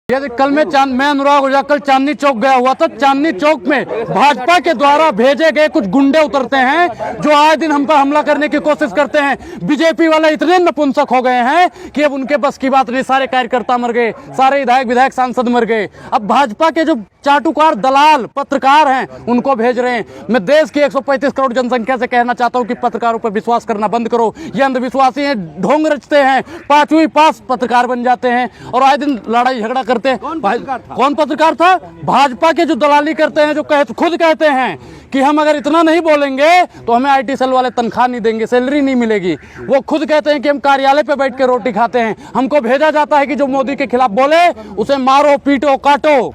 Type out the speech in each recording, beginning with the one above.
यदि कल मैं अनुराग ओझा कल चांदनी चौक गया हुआ था। चांदनी चौक में भाजपा के द्वारा भेजे गए कुछ गुंडे उतरते हैं जो आए दिन हम पर हमला करने की कोशिश करते हैं। बीजेपी वाले इतने नपुंसक हो गए हैं कि अब उनके बस की बात नहीं। सारे कार्यकर्ता मर गए, सारे विधायक सांसद मर गए। अब भाजपा के जो चाटुकार दलाल पत्रकार हैं उनको भेज रहे हैं। मैं देश की 135 करोड़ जनसंख्या से कहना चाहता हूं कि पत्रकारों पर विश्वास करना बंद करो। ये अंधविश्वासी हैं, ढोंग रचते हैं, पांचवी पास पत्रकार बन जाते हैं और आए दिन लड़ाई झगड़ा करते हैं। कौन पत्रकार था? भाजपा के जो दलाली करते हैं, जो खुद कहते हैं कि हम अगर इतना नहीं बोलेंगे तो हमें IT सेल वाले तनख्वाह नहीं देंगे, सैलरी नहीं मिलेगी। वो खुद कहते हैं कि हम कार्यालय पे बैठ के रोटी खाते हैं। हमको भेजा जाता है कि जो मोदी के खिलाफ बोले उसे मारो, पीटो, काटो।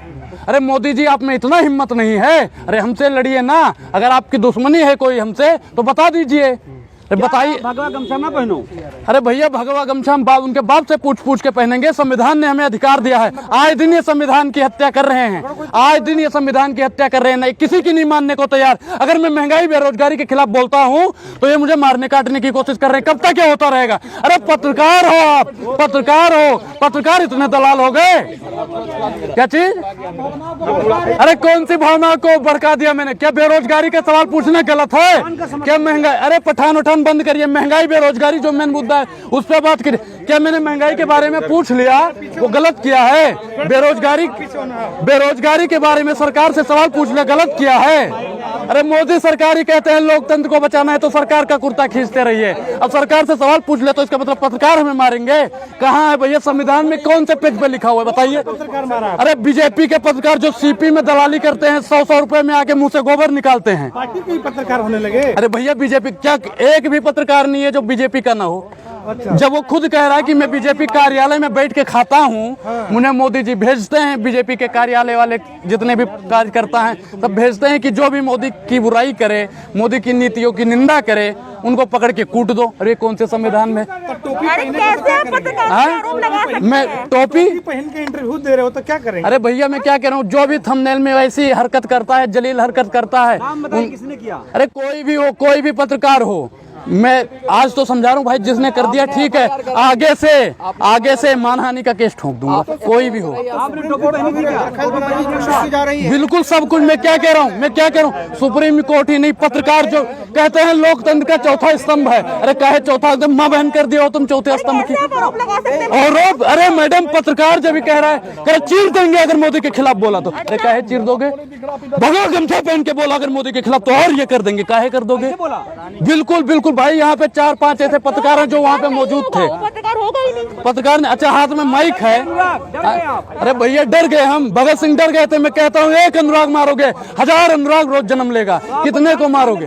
अरे मोदी जी, आप में इतना हिम्मत नहीं है? अरे हमसे लड़िए ना। अगर आपकी दुश्मनी है कोई हमसे तो बता दीजिए। बताइए। भगवा गमछा ना पहनो। अरे भैया, भगवा गमछा हम उनके बाप से पूछ के पहनेंगे। संविधान ने हमें अधिकार दिया है। आए दिन ये संविधान की हत्या कर रहे हैं, आए दिन ये संविधान की हत्या कर रहे हैं। नहीं, किसी की नहीं मानने को तैयार। अगर मैं महंगाई बेरोजगारी के खिलाफ बोलता हूँ तो ये मुझे मारने काटने की कोशिश कर रहे हैं। कब तक ये होता रहेगा? अरे पत्रकार हो आप, पत्रकार हो, पत्रकार इतने दलाल हो गए। क्या चीज? अरे कौन सी भावना को भड़का दिया मैंने? क्या बेरोजगारी का सवाल पूछना गलत है? क्या महंगाई? अरे पठान बंद करिए। महंगाई बेरोजगारी जो मेन मुद्दा है उस पर बात करिए। क्या मैंने महंगाई के बारे में पूछ लिया? वो गलत किया है। बेरोजगारी के बारे में सरकार से सवाल पूछ लिया, गलत किया है। अरे मोदी सरकार ही कहते हैं लोकतंत्र को बचाना है तो सरकार का कुर्ता खींचते रहिए। अब सरकार से सवाल पूछ ले तो इसका मतलब पत्रकार हमें मारेंगे? कहाँ है भैया? संविधान में कौन से पेज पे लिखा हुआ है बताइए? अरे बीजेपी के पत्रकार जो CP में दलाली करते हैं, 100 रुपए में आके मुंह से गोबर निकालते हैं, पार्टी के पत्रकार होने लगे। अरे भैया, बीजेपी क्या एक भी पत्रकार नहीं है जो बीजेपी का ना हो। अच्छा। जब वो खुद कह रहा है कि मैं बीजेपी कार्यालय में बैठ के खाता हूँ, उन्हें मोदी जी भेजते हैं। बीजेपी के कार्यालय वाले जितने भी कार्यकर्ता हैं सब भेजते हैं कि जो भी मोदी की बुराई करे, मोदी की नीतियों की निंदा करे, उनको पकड़ के कूट दो। अरे कौन से संविधान में? मैं टोपी पहन के इंटरव्यू दे रहे हो तो क्या करेंगे? अरे भैया, मैं क्या कह रहा हूँ, जो भी थंबनेल में वैसी हरकत करता है, जलील हरकत करता है, किसने किया? अरे कोई भी हो, कोई भी पत्रकार हो, मैं आज तो समझा रहा हूँ भाई, जिसने कर दिया ठीक है। आगे से मानहानि का केस ठोक दूंगा, कोई भी हो। बिल्कुल सब कुछ। मैं क्या कह रहा हूँ, सुप्रीम कोर्ट ही नहीं, पत्रकार जो कहते हैं लोकतंत्र का चौथा स्तंभ है। अरे कहे चौथा, माँ बहन कर दिया हो तुम चौथे स्तंभ की। और अरे मैडम, पत्रकार जब भी कह रहा है, कह चीर देंगे अगर मोदी के खिलाफ बोला तो। अरे काहे चीर दोगे? भगवा गमछा पहन के बोला अगर मोदी के खिलाफ तो और ये कर देंगे। काहे कर दोगे? बिल्कुल भाई, यहाँ पे 4-5 ऐसे पत्रकार हैं जो वहाँ पे मौजूद थे। पत्रकार ने, अच्छा हाथ में माइक है। अरे भैया, डर गए हम। भगत सिंह डर गए थे। मैं कहता हूँ एक अनुराग मारोगे 1000 अनुराग रोज जन्म लेगा। कितने को मारोगे?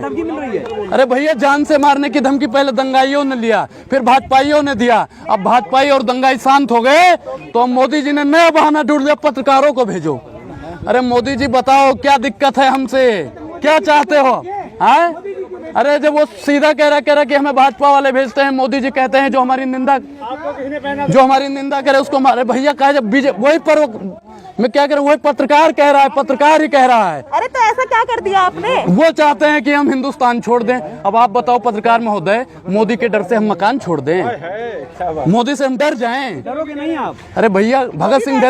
अरे भैया, जान से मारने की धमकी पहले दंगाइयों ने लिया, फिर भाजपाइयों ने दिया। अब भाजपाई और दंगाई शांत हो गए तो मोदी जी ने नया बहाना ढूंढ लिया, पत्रकारों को भेजो। अरे मोदी जी बताओ क्या दिक्कत है हमसे? क्या चाहते हो? अरे जब वो सीधा कह रहा कि हमें भाजपा वाले भेजते हैं, मोदी जी कहते हैं जो हमारी निंदा करे उसको मारे। भैया कहे जब वही पर मैं क्या करूं, वही पत्रकार कह रहा है, पत्रकार ही कह रहा है। अरे तो ऐसा क्या कर दिया आपने? वो चाहते हैं कि हम हिंदुस्तान छोड़ दें। अब आप बताओ पत्रकार महोदय, मोदी के डर से हम मकान छोड़ दें? मोदी से हम डर जाएं? डरोगे नहीं आप? अरे भैया, भगत सिंह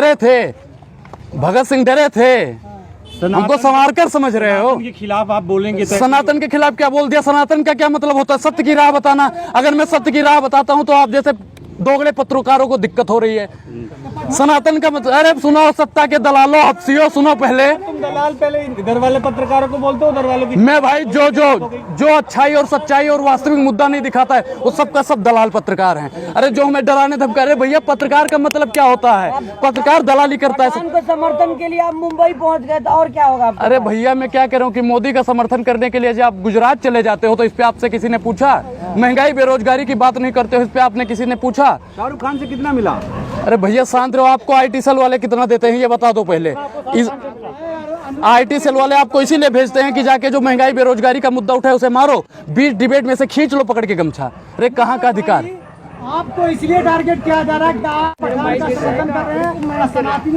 डरे थे। हमको संवार कर समझ रहे हो? के खिलाफ आप बोलेंगे तो सनातन के खिलाफ क्या बोल दिया? सनातन का क्या मतलब होता है? सत्य की राह बताना। अगर मैं सत्य की राह बताता हूँ तो आप जैसे दोगले पत्रकारों को दिक्कत हो रही है। सनातन का मतलब, अरे सुनो सत्ता के दलालों, हफ्सियों, सुनो पहले। तुम दलाल पहले इधर वाले पत्रकारों को बोलते हो, उधर वालों की। मैं भाई जो अच्छाई और सच्चाई और वास्तविक मुद्दा नहीं दिखाता है वो सबका सब दलाल पत्रकार हैं। अरे जो हमें डराने धमका रहे, भैया पत्रकार का मतलब क्या होता है? पत्रकार दलाली करता है। समर्थन के लिए आप मुंबई पहुंच गए तो और क्या होगा? अरे भैया, मैं क्या कह रहा हूँ कि मोदी का समर्थन करने के लिए जब आप गुजरात चले जाते हो तो इस पे आपसे किसी ने पूछा? महंगाई बेरोजगारी की बात नहीं करते हो, इस पे आपने किसी ने पूछा? शाहरुख खान से कितना मिला? अरे भैया शांत रहो। आपको IT सेल वाले कितना देते हैं ये बता दो पहले। IT सेल वाले आपको इसीलिए भेजते हैं कि जाके जो महंगाई बेरोजगारी का मुद्दा उठाए उसे मारो, बीच डिबेट में से खींच लो पकड़ के गमछा। अरे कहाँ का अधिकार? आपको इसलिए टारगेट किया जा रहा है कि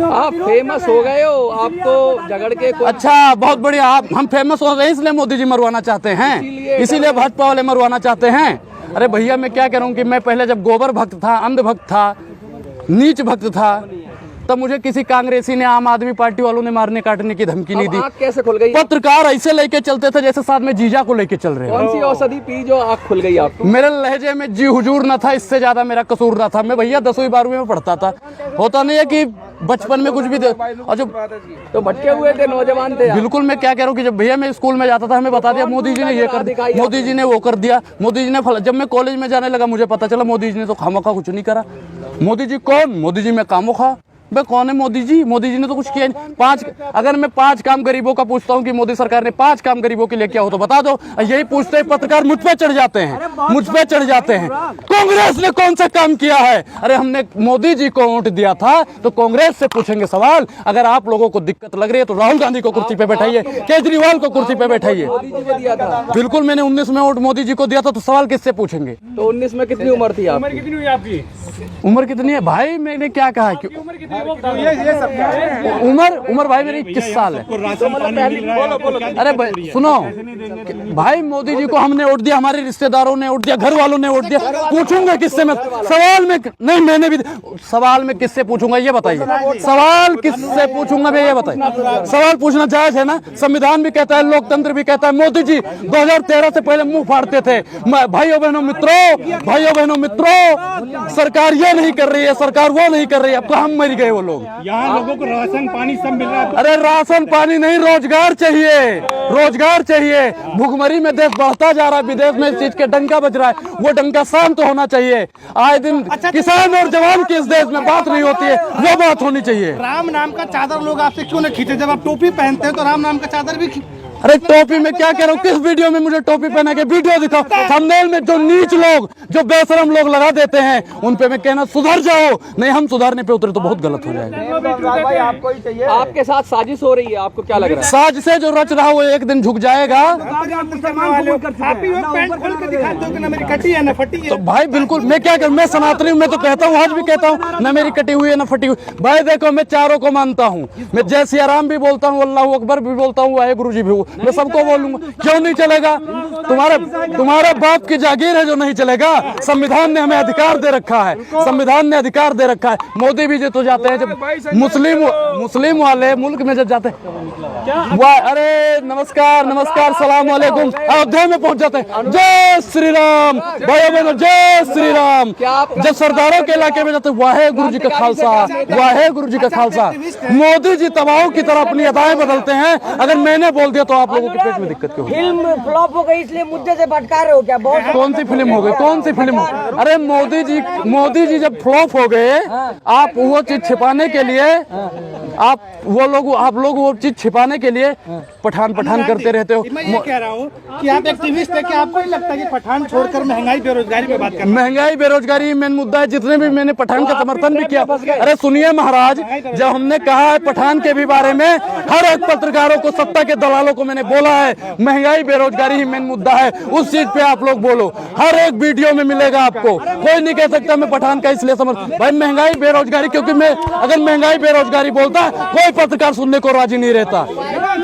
आप फेमस हो गए हो, आपको झगड़ के अच्छा, बहुत बढ़िया। हम फेमस हो रहे हैं इसलिए मोदी जी मरवाना चाहते हैं, इसीलिए भाजपा वाले मरवाना चाहते हैं। अरे भैया, मैं क्या कह रहा हूँ कि मैं पहले जब गोबर भक्त था, अंध भक्त था, नीच भक्त था, तब मुझे किसी कांग्रेसी ने, आम आदमी पार्टी वालों ने मारने काटने की धमकी नहीं दी। आँख कैसे खुल गई? पत्रकार ऐसे लेके चलते थे जैसे साथ में जीजा को लेके चल रहे हैं। कौन सी औषधि पी जो आँख खुल गई आपको? मेरे लहजे में जी हुजूर ना था, इससे ज्यादा मेरा कसूर ना था। मैं भैया 10वीं 12वीं में पढ़ता था। होता नहीं है कि बचपन में कुछ भी और जो तो भटके हुए थे, नौजवान थे आप। बिल्कुल मैं क्या कह रहा हूँ कि जब भैया मैं स्कूल में जाता था, हमें बता दिया मोदी जी ने ये कर दिया, मोदी जी ने वो कर दिया, मोदी जी ने जब मैं कॉलेज में जाने लगा मुझे पता चला मोदी जी ने तो खामोखा कुछ नहीं करा। मोदी जी कौन? मोदी जी में खामोखा। भाई कौन है मोदी जी? मोदी जी ने तो कुछ किया नहीं। अगर मैं 5 काम गरीबों का पूछता हूँ कि मोदी सरकार ने 5 काम गरीबों के लिए किया हो तो बता दो। यही पूछते हैं पत्रकार, मुझ पे चढ़ जाते हैं, मुझ पे चढ़ जाते हैं। कांग्रेस ने कौन सा काम किया है? अरे हमने मोदी जी को वोट दिया था तो कांग्रेस से पूछेंगे सवाल। अगर आप लोगों को दिक्कत लग रही है तो राहुल गांधी को कुर्सी पे बैठाइए, केजरीवाल को कुर्सी पे बैठाइए। बिल्कुल मैंने 19 में वोट मोदी जी को दिया था तो सवाल किससे पूछेंगे? तो 19 में कितनी उम्र थी आपकी? कितनी हुई आपकी? उम्र कितनी है भाई? मैंने क्या कहा कि उम्र भाई मेरी 21 साल है। अरे भाई सुनो भाई, मोदी जी को हमने वोट दिया, हमारे रिश्तेदारों ने वोट दिया, घर वालों ने वोट दिया। पूछूंगा किससे? मैं सवाल में नहीं, मैंने भी सवाल में किससे पूछूंगा ये बताइए? सवाल किससे पूछूंगा मैं ये बताइए? सवाल पूछना जायज है ना? संविधान भी कहता है, लोकतंत्र भी कहता है। मोदी जी 2013 से पहले मुंह फाड़ते थे। भाइयों बहनों मित्रों, सरकार ये नहीं कर रही है, सरकार वो नहीं कर रही है। अब तो हम मर गए वो लोग। यहाँ लोगों को राशन पानी सब मिल रहा है। अरे राशन पानी नहीं, रोजगार चाहिए, रोजगार चाहिए। भुखमरी में देश बढ़ता जा रहा है, विदेश में इस चीज के डंका बज रहा है। वो डंका शांत तो होना चाहिए। आए दिन किसान और जवान की इस देश में बात नहीं होती है, वो बात होनी चाहिए। राम नाम का चादर लोग आपसे क्यों नहीं खींचे? जब आप टोपी पहनते हैं तो राम नाम का चादर भी अरे टोपी में क्या कह रहा हूँ? किस वीडियो में मुझे टोपी पहना के वीडियो दिखाओ। थंबनेल में जो नीच लोग, जो बेशरम लोग लगा देते हैं, उन पे मैं कहना सुधर जाओ। नहीं, हम सुधारने पे उतरे तो बहुत गलत हो जाएगा। आपके साथ साजिश हो रही है, आपको क्या लग रहा है? साज से जो रच रहा वो एक दिन झुक जाएगा। तो भाई बिल्कुल मैं क्या करूं? मैं सनातनी हूं, मैं तो कहता हूं, आज भी कहता हूं ना मेरी कटी हुई है ना फटी हुई। भाई देखो मैं चारों को मानता हूं। मैं जय सिया राम भी बोलता हूं, अल्लाह अकबर भी बोलता हूं, वाहे गुरु जी भी, मैं सबको बोलूंगा। क्यों नहीं चलेगा? तुम्हारे बाप की जागीर है जो नहीं चलेगा। संविधान ने हमें अधिकार दे रखा है, संविधान ने अधिकार दे रखा है। मोदी भी तो जाते हैं, जब मुस्लिम वाले मुल्क में जब जाते हैं, अरे नमस्कार सलाम वालेकुम, अयोध्या में पहुंच जाते हैं, जय श्री राम भाई बहनों, जय श्री राम। जब सरदारों के इलाके में जाते हैं, वाहे गुरु जी का खालसा, वाहे गुरु जी का खालसा। मोदी जी तबाहों की तरह अपनी अदाएं बदलते हैं। अगर मैंने बोल दिया तो आप लोगों के पेट में दिक्कत क्यों? फिल्म फ्लॉप हो गई इसलिए मुद्दे से भटका रहे हो क्या? बहुत कौन सी फिल्म हो गई? कौन सी फिल्म हो? अरे मोदी जी जब फ्लॉप हो गए, आप वो चीज छिपाने के लिए, आप लोग वो चीज छिपाने के लिए पठान करते रहते हो। मैं ये कह रहा हूँ कि आप एक्टिविस्ट है, कि आपको नहीं लगता कि पठान छोड़कर महंगाई बेरोजगारी पे बात करना? महंगाई बेरोजगारी मेन मुद्दा है। जितने भी मैंने पठान का समर्थन भी किया। अरे सुनिए महाराज, जब हमने कहा है पठान के भी बारे में, हर एक पत्रकारों को, सत्ता के दलालों को मैंने बोला है महंगाई बेरोजगारी ही मेन मुद्दा है। उस चीज पे आप लोग बोलो, हर एक वीडियो में मिलेगा आपको। कोई नहीं कह सकता मैं पठान का इसलिए समर्थन। भाई महंगाई बेरोजगारी, क्योंकि मैं अगर महंगाई बेरोजगारी बोलता कोई पत्रकार सुनने को राजी नहीं रहता। महंगाई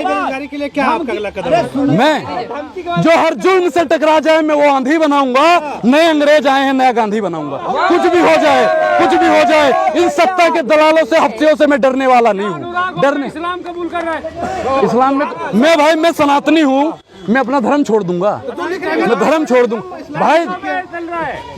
बेरोजगारी के लिए क्या आपका अगला कदम है? मैं जो हर जुल्म से टकरा जाए मैं वो आंधी बनाऊंगा। नए अंग्रेज आए हैं, नया गांधी बनाऊंगा। कुछ भी हो जाए, इन सत्ता के दलालों से, हफ्तियों से मैं डरने वाला नहीं हूँ। डरने इस्लाम कबूल कर रहा है। इस्लाम में मैं सनातनी हूँ। मैं अपना धर्म छोड़ दूंगा, मैं धर्म छोड़ दूंगा।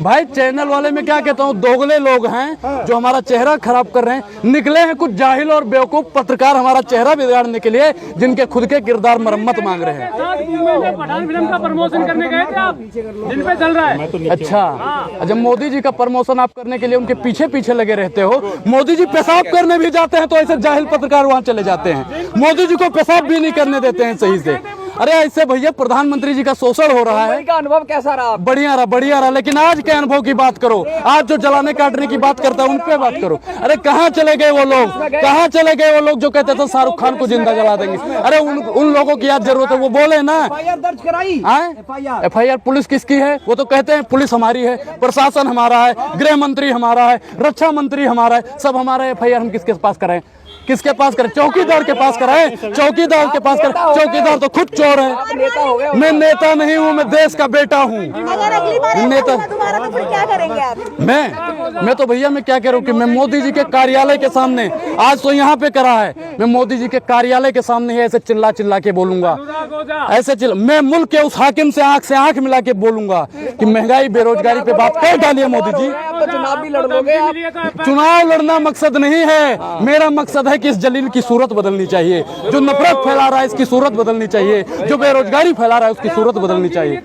भाई चैनल वाले में क्या कहता हूँ, दोगले लोग हैं जो हमारा चेहरा खराब कर रहे हैं। निकले हैं कुछ जाहिल और बेवकूफ पत्रकार हमारा चेहरा बिगाड़ने के लिए, जिनके खुद के किरदार मरम्मत मांग रहे हैं। पठान फिल्म का प्रमोशन करने गए थे आप, जिन पे चल रहा है। अच्छा, जब मोदी जी का प्रमोशन आप करने के लिए उनके पीछे लगे रहते हो। मोदी जी पेशाब करने भी जाते हैं तो ऐसे जाहिल पत्रकार वहाँ चले जाते हैं। मोदी जी को पेशाब भी नहीं करने देते हैं सही से। अरे ऐसे भैया प्रधानमंत्री जी का शोषण हो रहा है। का अनुभव कैसा रहा? बढ़िया रहा। लेकिन आज के अनुभव की बात करो, आज जो जलाने काटने की बात करता है उन पे बात करो। अरे कहाँ चले गए वो लोग, जो कहते थे शाहरुख खान को जिंदा जला देंगे। अरे उन लोगों की आज जरूरत है, वो बोले ना। दर्ज कराई FIR पुलिस किसकी है? वो तो कहते हैं पुलिस हमारी है, प्रशासन हमारा है, गृह मंत्री हमारा है, रक्षा मंत्री हमारा है, सब हमारा है। FIR हम किसके पास कराएं? किसके पास करे? चौकीदार के पास कराए, चौकीदार के पास करे। चौकीदार तो खुद चोर है। नेता हो गए। मैं नेता नहीं हूँ, मैं देश का बेटा हूँ। अगर अगली बार नेता दोबारा तो फिर क्या करेंगे आप? मैं तो भैया मैं क्या कह रहा हूँ कि मैं मोदी जी के कार्यालय के सामने, आज तो यहाँ पे करा है, मैं मोदी जी के कार्यालय के सामने ही ऐसे चिल्ला चिल्ला के बोलूंगा, ऐसे मैं मुल्क के उस हाकिम से आंख मिला के बोलूंगा कि महंगाई बेरोजगारी पे बात कर डालिए मोदी जी। आप तो चुनाव भी लड़ लोगे आप। चुनाव लड़ना मकसद नहीं है, मेरा मकसद है कि इस जलील की सूरत बदलनी चाहिए। जो नफरत फैला रहा है इसकी सूरत बदलनी चाहिए, जो बेरोजगारी फैला रहा है उसकी सूरत बदलनी चाहिए।